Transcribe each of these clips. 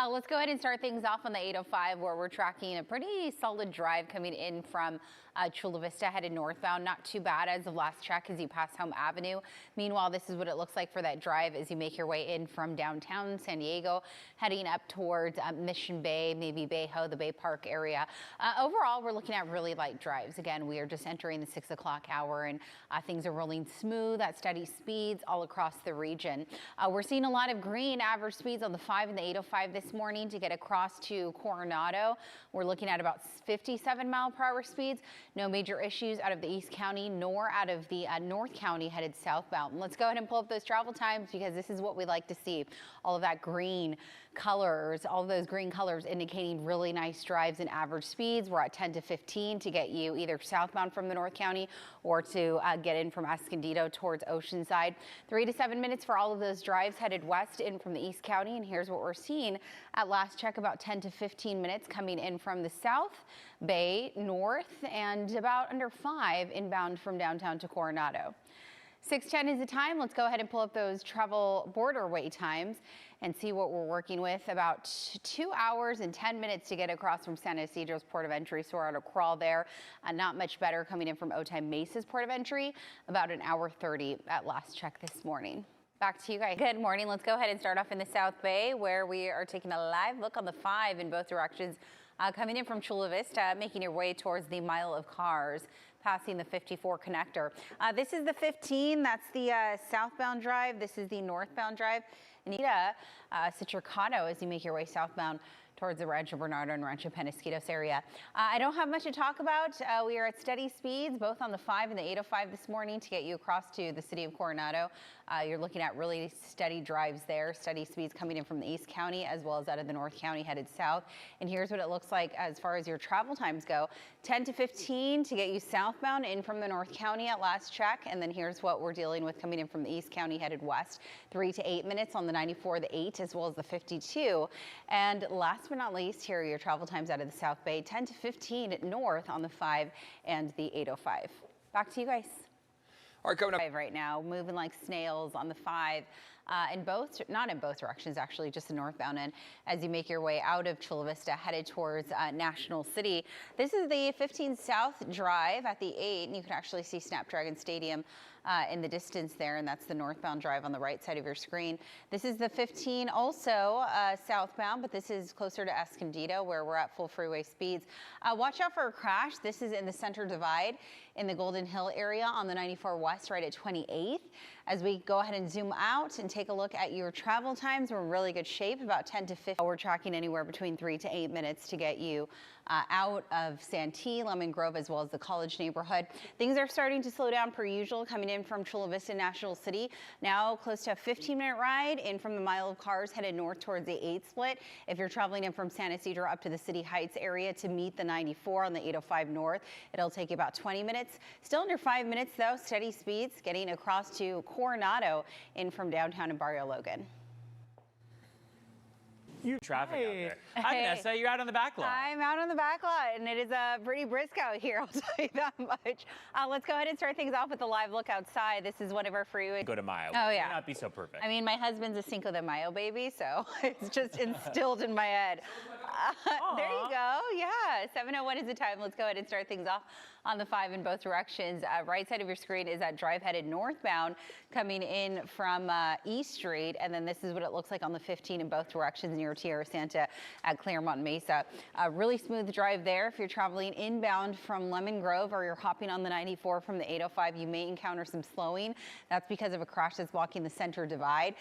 Let's go ahead and start things off on the 805 where we're tracking a pretty solid drive coming in from Chula Vista headed northbound. Not too bad as of last check as you pass Home Avenue. Meanwhile, this is what it looks like for that drive as you make your way in from downtown San Diego, heading up towards Mission Bay, maybe Bay Ho, the Bay Park area. Overall, we're looking at really light drives. Again, we are just entering the 6 o'clock hour and things are rolling smooth at steady speeds all across the region. We're seeing a lot of green average speeds on the 5 and the 805 this morning to get across to Coronado. We're looking at about 57 mile per hour speeds. No major issues out of the East County nor out of the North County headed southbound. Let's go ahead and pull up those travel times because this is what we like to see. All of that green colors, all of those green colors indicating really nice drives and average speeds. We're at 10 to 15 to get you either southbound from the North County or to get in from Escondido towards Oceanside. 3 to 7 minutes for all of those drives headed west in from the East County. And here's what we're seeing at last check, about 10 to 15 minutes coming in from the South Bay, north, and about under 5 inbound from downtown to Coronado. 6:10 is the time. Let's go ahead and pull up those travel borderway times and see what we're working with. About 2 hours and 10 minutes to get across from San Ysidro's port of entry. So we're on a crawl there. Not much better coming in from Otay Mesa's port of entry. About an hour 30 at last check this morning. Back to you guys. Good morning. Let's go ahead and start off in the South Bay where we are taking a live look on the 5 in both directions. Coming in from Chula Vista, making your way towards the mile of cars, passing the 54 connector. This is the 15. That's the southbound drive. This is the northbound drive. Anita, Citricano as you make your way southbound towards the Rancho Bernardo and Rancho Penasquitos area. I don't have much to talk about. We are at steady speeds, both on the 5 and the 805 this morning to get you across to the city of Coronado. You're looking at really steady drives there, steady speeds coming in from the East County as well as out of the North County headed south. And here's what it looks like as far as your travel times go. 10 to 15 to get you southbound in from the North County at last check. And then here's what we're dealing with coming in from the East County headed west. 3 to 8 minutes on the 94, the 8, as well as the 52. And last but not least, here are your travel times out of the South Bay. 10 to 15 north on the 5 and the 805. Back to you guys. All right, coming up right now, moving like snails on the 5 in both, not in both directions, actually, just the northbound end as you make your way out of Chula Vista headed towards National City. This is the 15 South Drive at the 8, and you can actually see Snapdragon Stadium in the distance there, and that's the northbound drive on the right side of your screen. This is the 15 also southbound, but this is closer to Escondido where we're at full freeway speeds. Watch out for a crash. This is in the center divide in the Golden Hill area on the 94 West right at 28th. As we go ahead and zoom out and take a look at your travel times, we're in really good shape, about 10 to 15. We're tracking anywhere between 3 to 8 minutes to get you out of Santee, Lemon Grove, as well as the College neighborhood. Things are starting to slow down per usual coming in from Chula Vista, National City. Now close to a 15-minute ride in from the mile of cars headed north towards the 8 split. If you're traveling in from San Ysidro up to the City Heights area to meet the 94 on the 805 north, it'll take you about 20 minutes. Still under 5 minutes though, steady speeds getting across to Coronado in from downtown and Barrio Logan. Traffic out there. Hi, Vanessa. You're out on the back lot. I'm out on the back lot, and it is pretty brisk out here, I'll tell you that much. Let's go ahead and start things off with a live look outside. This is one of our freeways. Go to Mayo. Oh, yeah. May not be so perfect. I mean, my husband's a Cinco de Mayo baby, so it's just instilled in my head. There you go. Yeah, 7:01 is the time. Let's go ahead and start things off on the 5 in both directions. Right side of your screen is that drive headed northbound coming in from East Street, and then this is what it looks like on the 15 in both directions near Tierra Santa at Claremont Mesa. Really smooth drive there. If you're traveling inbound from Lemon Grove or you're hopping on the 94 from the 805, you may encounter some slowing. That's because of a crash that's blocking the center divide.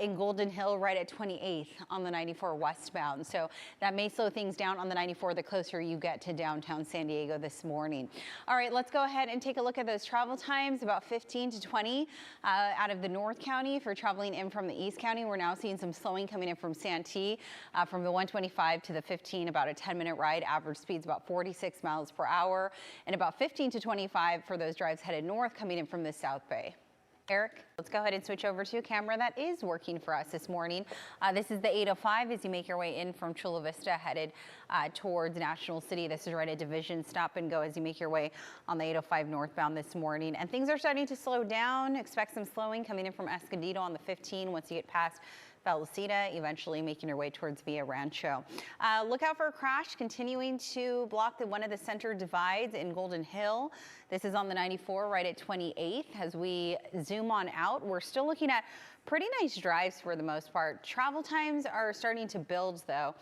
In Golden Hill right at 28th on the 94 westbound. So that may slow things down on the 94 the closer you get to downtown San Diego this morning. All right, let's go ahead and take a look at those travel times, about 15 to 20 out of the North County. If you're traveling in from the East County, we're now seeing some slowing coming in from Santee. From the 125 to the 15, about a 10-minute ride. Average speeds about 46 miles per hour, and about 15 to 25 for those drives headed north coming in from the South Bay. Eric, let's go ahead and switch over to a camera that is working for us this morning. This is the 805 as you make your way in from Chula Vista headed towards National City. This is right at Division. Stop and go as you make your way on the 805 northbound this morning. And things are starting to slow down. Expect some slowing coming in from Escondido on the 15 once you get past Vallecita, eventually making your way towards Villa Rancho. Look out for a crash continuing to block one of the center divides in Golden Hill. This is on the 94 right at 28th. As we zoom on out, we're still looking at pretty nice drives for the most part. Travel times are starting to build though.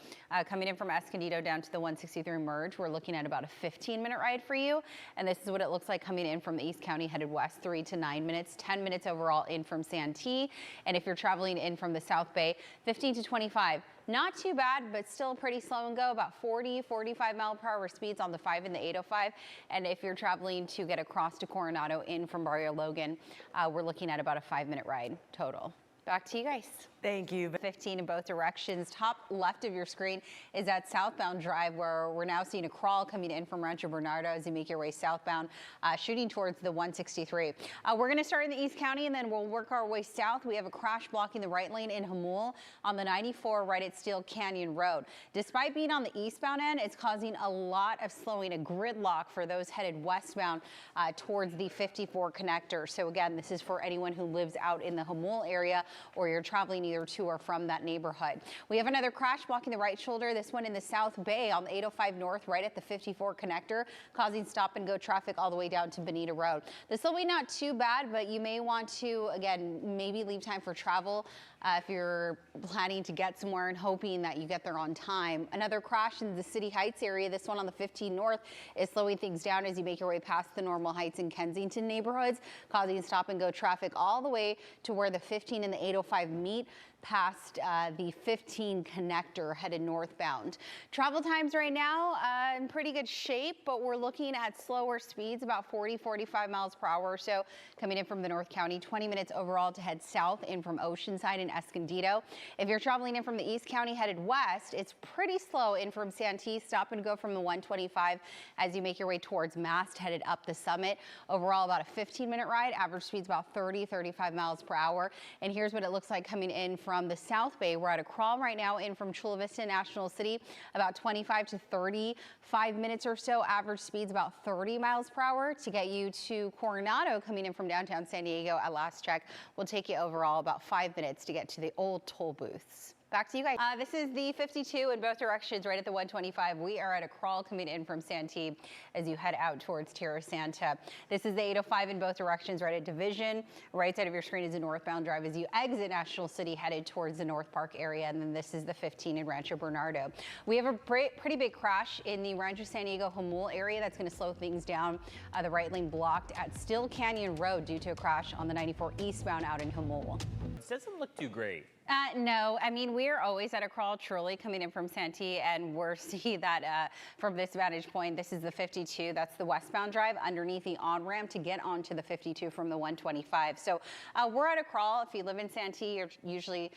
Coming in from Escondido down to the 163 merge, we're looking at about a 15-minute ride for you. And this is what it looks like coming in from the East County headed west, 3 to 9 minutes, 10 minutes overall in from Santee. And if you're traveling in from the South Bay, 15 to 25. Not too bad, but still pretty slow and go, about 40, 45 mile per hour speeds on the 5 and the 805. And if you're traveling to get across to Coronado in from Barrio Logan, we're looking at about a 5-minute ride total. Back to you guys. Thank you. 15 in both directions. Top left of your screen is that southbound drive where we're now seeing a crawl coming in from Rancho Bernardo as you make your way southbound, shooting towards the 163. We're going to start in the East County and then we'll work our way south. We have a crash blocking the right lane in Jamul on the 94 right at Steel Canyon Road. Despite being on the eastbound end, it's causing a lot of slowing, a gridlock for those headed westbound towards the 54 connector. So again, this is for anyone who lives out in the Jamul area or you're traveling either to or from that neighborhood. We have another crash blocking the right shoulder, this one in the South Bay on the 805 North right at the 54 connector, causing stop and go traffic all the way down to Bonita Road. The slowing not too bad, but you may want to, again, maybe leave time for travel if you're planning to get somewhere and hoping that you get there on time. Another crash in the City Heights area, this one on the 15 North, is slowing things down as you make your way past the Normal Heights and Kensington neighborhoods, causing stop and go traffic all the way to where the 15 and the 805 meet, past the 15 connector headed northbound. Travel times right now in pretty good shape, but we're looking at slower speeds, about 40, 45 miles per hour or so coming in from the North County, 20 minutes overall to head south in from Oceanside and Escondido. If you're traveling in from the East County headed west, it's pretty slow in from Santee, stop and go from the 125 as you make your way towards Mast headed up the summit. Overall about a 15-minute ride, average speeds about 30, 35 miles per hour. And here's what it looks like coming in from the South Bay. We're at a crawl right now in from Chula Vista National City, about 25 to 35 minutes or so. Average speeds about 30 miles per hour to get you to Coronado coming in from downtown San Diego at last check. Will take you overall about 5 minutes to get to the old toll booths. Back to you guys. This is the 52 in both directions right at the 125. We are at a crawl coming in from Santee as you head out towards Tierra Santa. This is the 805 in both directions right at Division. Right side of your screen is a northbound drive as you exit National City headed towards the North Park area. And then this is the 15 in Rancho Bernardo. We have a pretty big crash in the Rancho San Diego Jamul area that's going to slow things down. The right lane blocked at Steel Canyon Road due to a crash on the 94 eastbound out in Jamul. It doesn't look too great. No, I mean, we're always at a crawl truly coming in from Santee, and we're see that from this vantage point. This is the 52. That's the westbound drive underneath the on-ramp to get onto the 52 from the 125. So we're at a crawl. If you live in Santee, you're usually,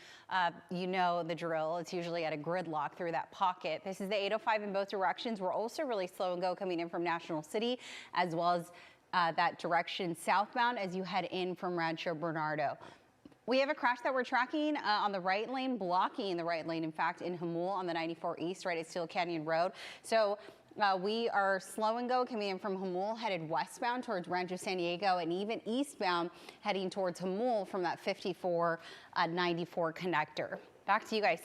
you know the drill. It's usually at a gridlock through that pocket. This is the 805 in both directions. We're also really slow and go coming in from National City, as well as that direction southbound as you head in from Rancho Bernardo. We have a crash that we're tracking on the right lane, blocking the right lane, in fact, in Jamul on the 94 East, right at Steel Canyon Road. So we are slow and go coming in from Jamul, headed westbound towards Rancho San Diego, and even eastbound heading towards Jamul from that 54 94 connector. Back to you guys.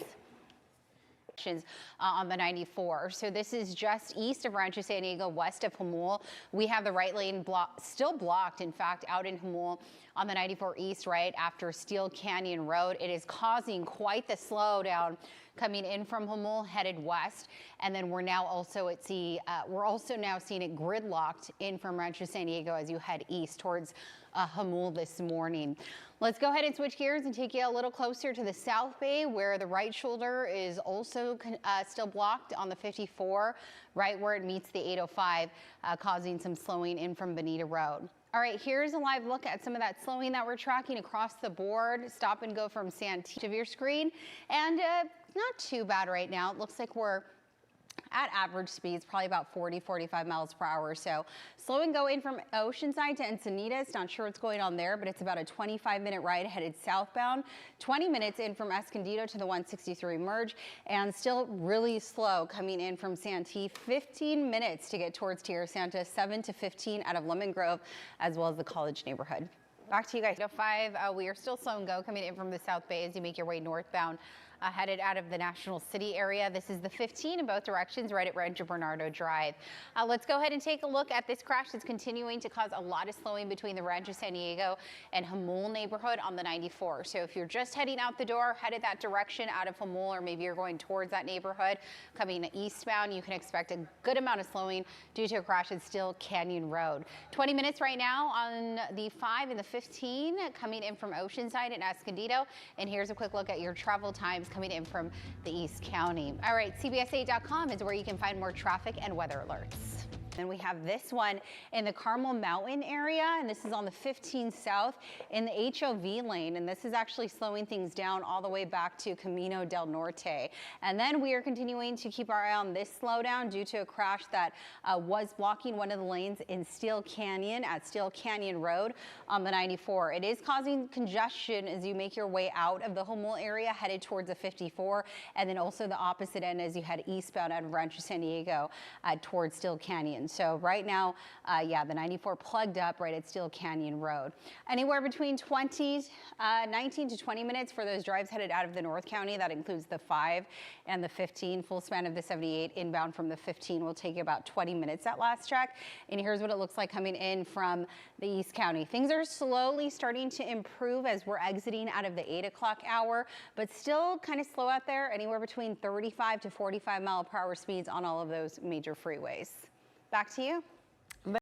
On the 94. So this is just east of Rancho San Diego, west of Jamul. We have the right lane still blocked, in fact, out in Jamul on the 94 East right after Steel Canyon Road. It is causing quite the slowdown coming in from Jamul headed west. And then we're now also at we're also now seeing it gridlocked in from Rancho San Diego as you head east towards Jamul this morning. Let's go ahead and switch gears and take you a little closer to the South Bay, where the right shoulder is also still blocked on the 54, right where it meets the 805, causing some slowing in from Bonita Road. All right, here's a live look at some of that slowing that we're tracking across the board. Stop and go from Santee of your screen, and not too bad right now. It looks like we're at average speeds, probably about 40, 45 miles per hour or so. Slow and go in from Oceanside to Encinitas. Not sure what's going on there, but it's about a 25-minute ride headed southbound. 20 minutes in from Escondido to the 163 merge, and still really slow coming in from Santee. 15 minutes to get towards Tierra Santa, 7 to 15 out of Lemon Grove, as well as the College neighborhood. Back to you guys. 5, we are still slow and go coming in from the South Bay as you make your way northbound. Headed out of the National City area. This is the 15 in both directions right at Rancho Bernardo Drive. Let's go ahead and take a look at this crash that's continuing to cause a lot of slowing between the Rancho San Diego and Jamul neighborhood on the 94. So if you're just heading out the door, headed that direction out of Jamul, or maybe you're going towards that neighborhood coming eastbound, you can expect a good amount of slowing due to a crash at Steel Canyon Road. 20 minutes right now on the 5 and the 15 coming in from Oceanside and Escondido. And here's a quick look at your travel times coming in from the East County. All right, CBS8.com is where you can find more traffic and weather alerts. Then we have this one in the Carmel Mountain area, and this is on the 15 South in the HOV lane, and this is actually slowing things down all the way back to Camino del Norte. And then we are continuing to keep our eye on this slowdown due to a crash that was blocking one of the lanes in Steel Canyon at Steel Canyon Road on the 94. It is causing congestion as you make your way out of the Jamul area headed towards the 54, and then also the opposite end as you head eastbound out of Rancho San Diego towards Steel Canyon. So right now, yeah, the 94 plugged up right at Steel Canyon Road. Anywhere between 19 to 20 minutes for those drives headed out of the North County. That includes the 5 and the 15. Full span of the 78 inbound from the 15 will take you about 20 minutes at last check. And here's what it looks like coming in from the East County. Things are slowly starting to improve as we're exiting out of the 8 o'clock hour, but still kind of slow out there, anywhere between 35 to 45 mile per hour speeds on all of those major freeways. Back to you.